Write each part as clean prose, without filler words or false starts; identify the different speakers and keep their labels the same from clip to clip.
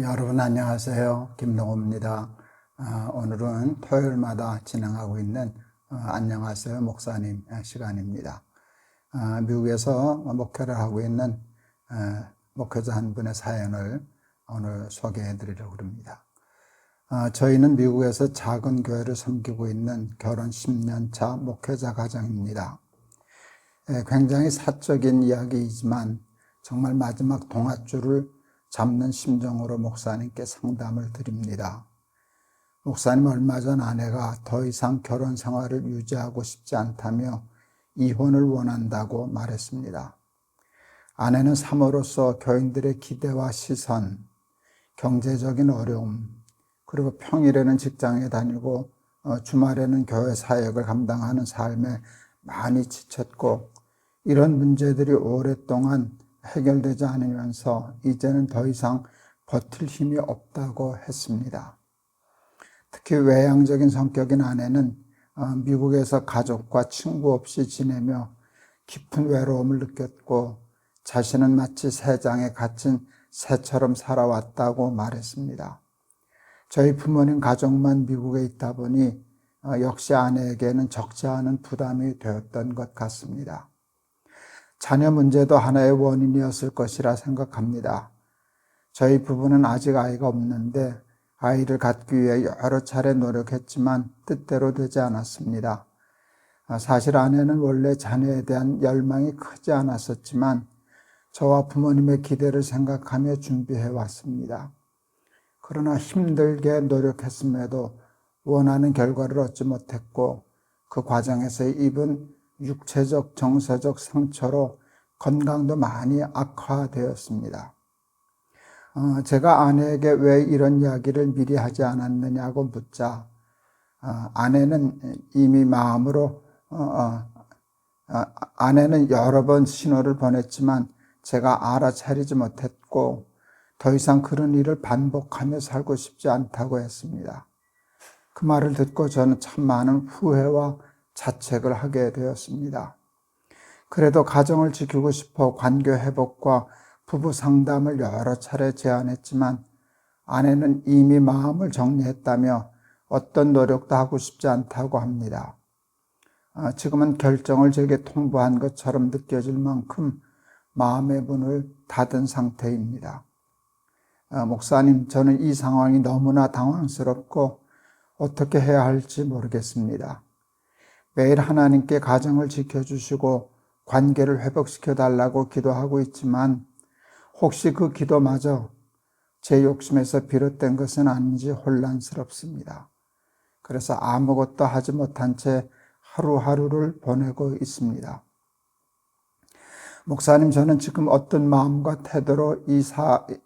Speaker 1: 여러분 안녕하세요. 김동호입니다. 오늘은 토요일마다 진행하고 있는 안녕하세요 목사님 시간입니다. 미국에서 목회를 하고 있는 목회자 한 분의 사연을 오늘 소개해 드리려고 합니다. 저희는 미국에서 작은 교회를 섬기고 있는 결혼 10년 차 목회자 가정입니다. 굉장히 사적인 이야기이지만 정말 마지막 동아줄을 잡는 심정으로 목사님께 상담을 드립니다. 목사님 얼마 전 아내가 더 이상 결혼 생활을 유지하고 싶지 않다며 이혼을 원한다고 말했습니다. 아내는 사모로서 교인들의 기대와 시선, 경제적인 어려움, 그리고 평일에는 직장에 다니고 주말에는 교회 사역을 감당하는 삶에 많이 지쳤고 이런 문제들이 오랫동안 해결되지 않으면서 이제는 더 이상 버틸 힘이 없다고 했습니다. 특히 외향적인 성격인 아내는 미국에서 가족과 친구 없이 지내며 깊은 외로움을 느꼈고 자신은 마치 새 장에 갇힌 새처럼 살아왔다고 말했습니다. 저희 부모님 가족만 미국에 있다 보니 역시 아내에게는 적지 않은 부담이 되었던 것 같습니다. 자녀 문제도 하나의 원인이었을 것이라 생각합니다. 저희 부부는 아직 아이가 없는데 아이를 갖기 위해 여러 차례 노력했지만 뜻대로 되지 않았습니다. 사실 아내는 원래 자녀에 대한 열망이 크지 않았었지만 저와 부모님의 기대를 생각하며 준비해 왔습니다. 그러나 힘들게 노력했음에도 원하는 결과를 얻지 못했고 그 과정에서 입은 육체적, 정서적 상처로 건강도 많이 악화되었습니다. 제가 아내에게 왜 이런 이야기를 미리 하지 않았느냐고 묻자 아내는 이미 마음으로 아내는 여러 번 신호를 보냈지만 제가 알아차리지 못했고 더 이상 그런 일을 반복하며 살고 싶지 않다고 했습니다. 그 말을 듣고 저는 참 많은 후회와 자책을 하게 되었습니다. 그래도 가정을 지키고 싶어 관계 회복과 부부 상담을 여러 차례 제안했지만 아내는 이미 마음을 정리했다며 어떤 노력도 하고 싶지 않다고 합니다. 지금은 결정을 제게 통보한 것처럼 느껴질 만큼 마음의 문을 닫은 상태입니다. 목사님, 저는 이 상황이 너무나 당황스럽고 어떻게 해야 할지 모르겠습니다. 매일 하나님께 가정을 지켜주시고 관계를 회복시켜 달라고 기도하고 있지만 혹시 그 기도마저 제 욕심에서 비롯된 것은 아닌지 혼란스럽습니다. 그래서 아무것도 하지 못한 채 하루하루를 보내고 있습니다. 목사님, 저는 지금 어떤 마음과 태도로 이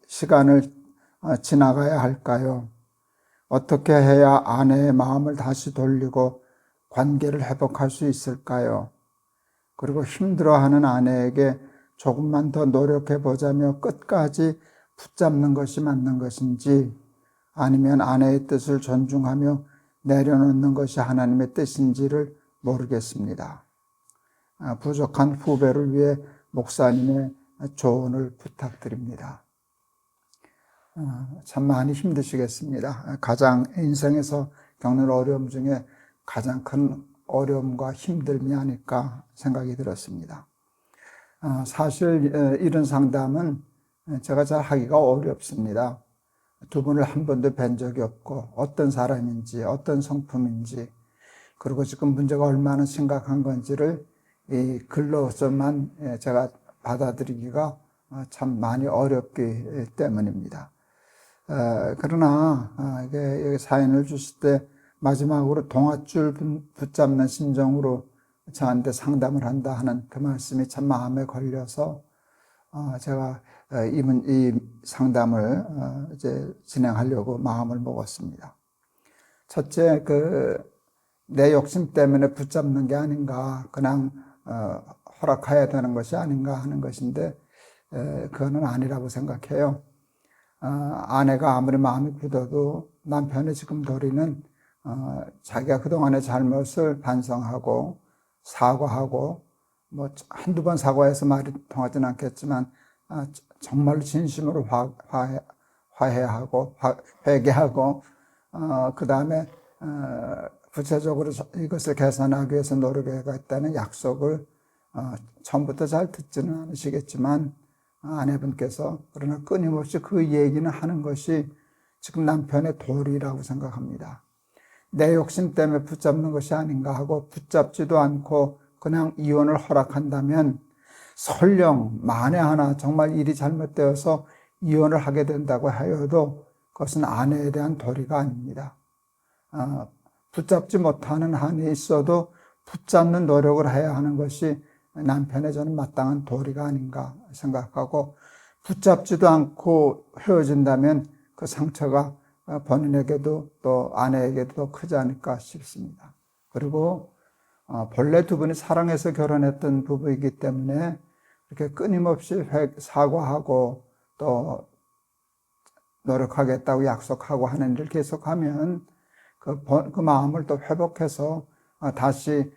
Speaker 1: 시간을 지나가야 할까요? 어떻게 해야 아내의 마음을 다시 돌리고 관계를 회복할 수 있을까요? 그리고 힘들어하는 아내에게 조금만 더 노력해 보자며 끝까지 붙잡는 것이 맞는 것인지 아니면 아내의 뜻을 존중하며 내려놓는 것이 하나님의 뜻인지를 모르겠습니다. 부족한 후배를 위해 목사님의 조언을 부탁드립니다. 참 많이 힘드시겠습니다. 가장 인생에서 겪는 어려움 중에 가장 큰 어려움과 힘듦이 아닐까 생각이 들었습니다. 사실 이런 상담은 제가 잘 하기가 어렵습니다. 두 분을 한 번도 뵌 적이 없고 어떤 사람인지 어떤 성품인지 그리고 지금 문제가 얼마나 심각한 건지를 이 글로서만 제가 받아들이기가 참 많이 어렵기 때문입니다. 그러나 이게 사연을 주실 때 마지막으로 동아줄 붙잡는 심정으로 저한테 상담을 한다 하는 그 말씀이 참 마음에 걸려서 제가 이 상담을 이제 진행하려고 마음을 먹었습니다. 첫째, 내 욕심 때문에 붙잡는 게 아닌가, 그냥 허락해야 되는 것이 아닌가 하는 것인데 그거는 아니라고 생각해요. 아내가 아무리 마음이 굳어도 남편의 지금 도리는 자기가 그동안의 잘못을 반성하고 사과하고 뭐 한두 번 사과해서 말이 통하지는 않겠지만 정말로 진심으로 화해하고 회개하고 그 다음에 구체적으로 이것을 개선하기 위해서 노력해야겠다는 약속을 처음부터 잘 듣지는 않으시겠지만 아내분께서 그러나 끊임없이 그 얘기는 하는 것이 지금 남편의 도리라고 생각합니다. 내 욕심 때문에 붙잡는 것이 아닌가 하고 붙잡지도 않고 그냥 이혼을 허락한다면 설령 만에 하나 정말 일이 잘못되어서 이혼을 하게 된다고 하여도 그것은 아내에 대한 도리가 아닙니다. 붙잡지 못하는 한이 있어도 붙잡는 노력을 해야 하는 것이 남편의 저는 마땅한 도리가 아닌가 생각하고, 붙잡지도 않고 헤어진다면 그 상처가 본인에게도 또 아내에게도 더 크지 않을까 싶습니다. 그리고 본래 두 분이 사랑해서 결혼했던 부부이기 때문에 이렇게 끊임없이 사과하고 또 노력하겠다고 약속하고 하는 일을 계속하면 그 마음을 또 회복해서 다시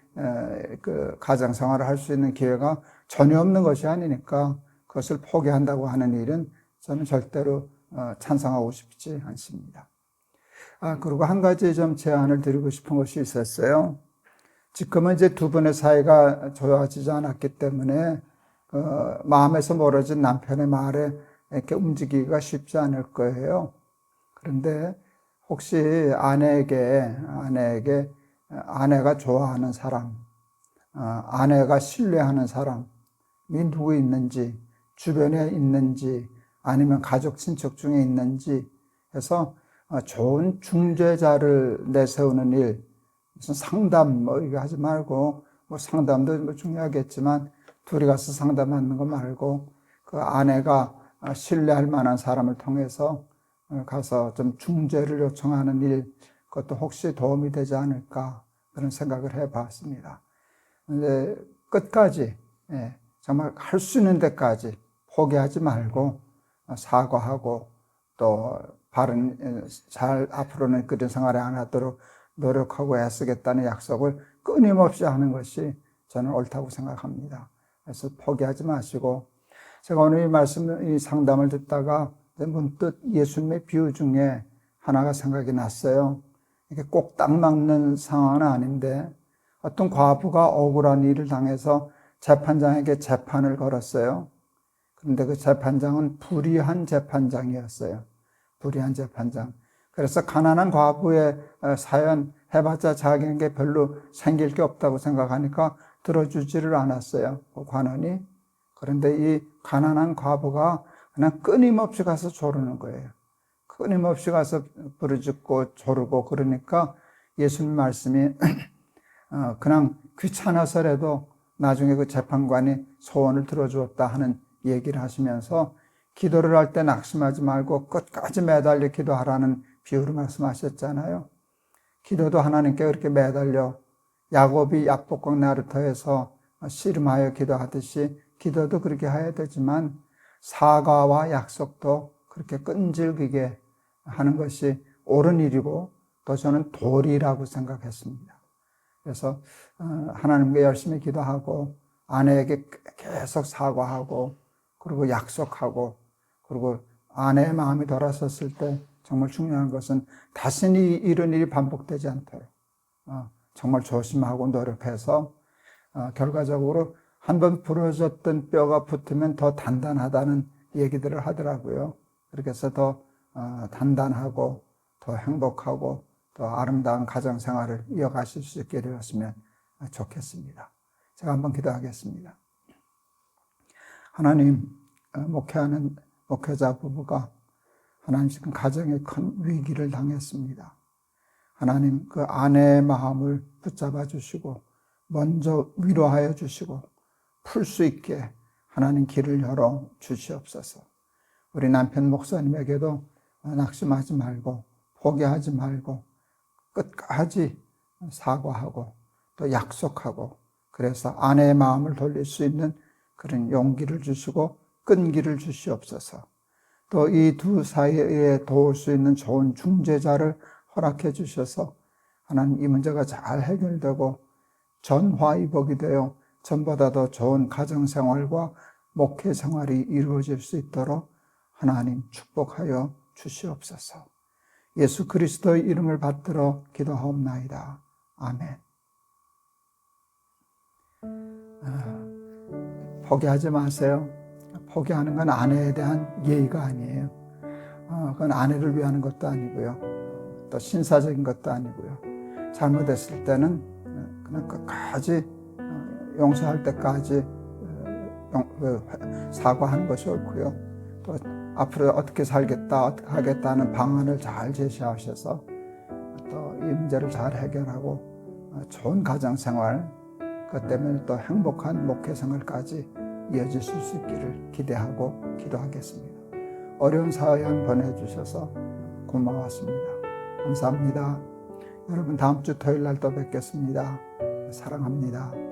Speaker 1: 그 가정생활을 할 수 있는 기회가 전혀 없는 것이 아니니까 그것을 포기한다고 하는 일은 저는 절대로 찬성하고 싶지 않습니다. 그리고 한 가지 좀 제안을 드리고 싶은 것이 있었어요. 지금은 이제 두 분의 사이가 좋아지지 않았기 때문에 마음에서 멀어진 남편의 말에 이렇게 움직이기가 쉽지 않을 거예요. 그런데 혹시 아내가 좋아하는 사람, 아내가 신뢰하는 사람이 누구 있는지, 주변에 있는지, 아니면 가족 친척 중에 있는지 해서 좋은 중재자를 내세우는 일, 무슨 상담 이거 하지 말고, 상담도 중요하겠지만 둘이 가서 상담하는 거 말고 그 아내가 신뢰할 만한 사람을 통해서 가서 좀 중재를 요청하는 일, 그것도 혹시 도움이 되지 않을까 그런 생각을 해봤습니다. 근데 끝까지 정말 할 수 있는 데까지 포기하지 말고 사과하고 또 잘 앞으로는 그런 생활을 안 하도록 노력하고 애쓰겠다는 약속을 끊임없이 하는 것이 저는 옳다고 생각합니다. 그래서 포기하지 마시고, 제가 오늘 이 상담을 듣다가 문득 예수님의 비유 중에 하나가 생각이 났어요. 이게 꼭 딱 맞는 상황은 아닌데, 어떤 과부가 억울한 일을 당해서 재판장에게 재판을 걸었어요. 그런데 그 재판장은 불의한 재판장이었어요. 불의한 재판장. 그래서 가난한 과부의 사연 해봤자 자기에게 별로 생길 게 없다고 생각하니까 들어주지를 않았어요, 그 관원이. 그런데 이 가난한 과부가 그냥 끊임없이 가서 조르는 거예요. 끊임없이 가서 부르짖고 조르고 그러니까 예수님 말씀이 그냥 귀찮아서라도 나중에 그 재판관이 소원을 들어주었다 하는 얘기를 하시면서, 기도를 할 때 낙심하지 말고 끝까지 매달려 기도하라는 비유를 말씀하셨잖아요. 기도도 하나님께 그렇게 매달려 야곱이 약복강 나루터에서 씨름하여 기도하듯이 기도도 그렇게 해야 되지만 사과와 약속도 그렇게 끈질기게 하는 것이 옳은 일이고 또 저는 도리라고 생각했습니다. 그래서 하나님께 열심히 기도하고 아내에게 계속 사과하고 그리고 약속하고, 그리고 아내의 마음이 돌아섰을 때 정말 중요한 것은 다시는 이런 일이 반복되지 않도록 정말 조심하고 노력해서 결과적으로 한번 부러졌던 뼈가 붙으면 더 단단하다는 얘기들을 하더라고요. 그렇게 해서 더 단단하고 더 행복하고 더 아름다운 가정생활을 이어가실 수 있게 되었으면 좋겠습니다. 제가 한번 기도하겠습니다. 하나님, 목회하는 목회자 부부가 하나님 지금 가정에 큰 위기를 당했습니다. 하나님, 그 아내의 마음을 붙잡아 주시고 먼저 위로하여 주시고 풀 수 있게 하나님 길을 열어 주시옵소서. 우리 남편 목사님에게도 낙심하지 말고 포기하지 말고 끝까지 사과하고 또 약속하고, 그래서 아내의 마음을 돌릴 수 있는 그런 용기를 주시고 끈기를 주시옵소서. 또 이 두 사이에 도울 수 있는 좋은 중재자를 허락해 주셔서 하나님 이 문제가 잘 해결되고 전화위복이 되어 전보다 더 좋은 가정생활과 목회생활이 이루어질 수 있도록 하나님 축복하여 주시옵소서. 예수 그리스도의 이름을 받들어 기도하옵나이다. 아멘. 포기하지 마세요. 포기하는 건 아내에 대한 예의가 아니에요. 그건 아내를 위하는 것도 아니고요. 또 신사적인 것도 아니고요. 잘못했을 때는 그냥 끝까지 용서할 때까지 사과하는 것이 옳고요. 또 앞으로 어떻게 살겠다, 어떻게 하겠다는 방안을 잘 제시하셔서 또 이 문제를 잘 해결하고 좋은 가정생활, 그것 때문에 또 행복한 목회생활까지 이어지실 수 있기를 기대하고 기도하겠습니다. 어려운 사연 보내주셔서 고마웠습니다. 감사합니다. 여러분 다음 주 토요일 날 또 뵙겠습니다. 사랑합니다.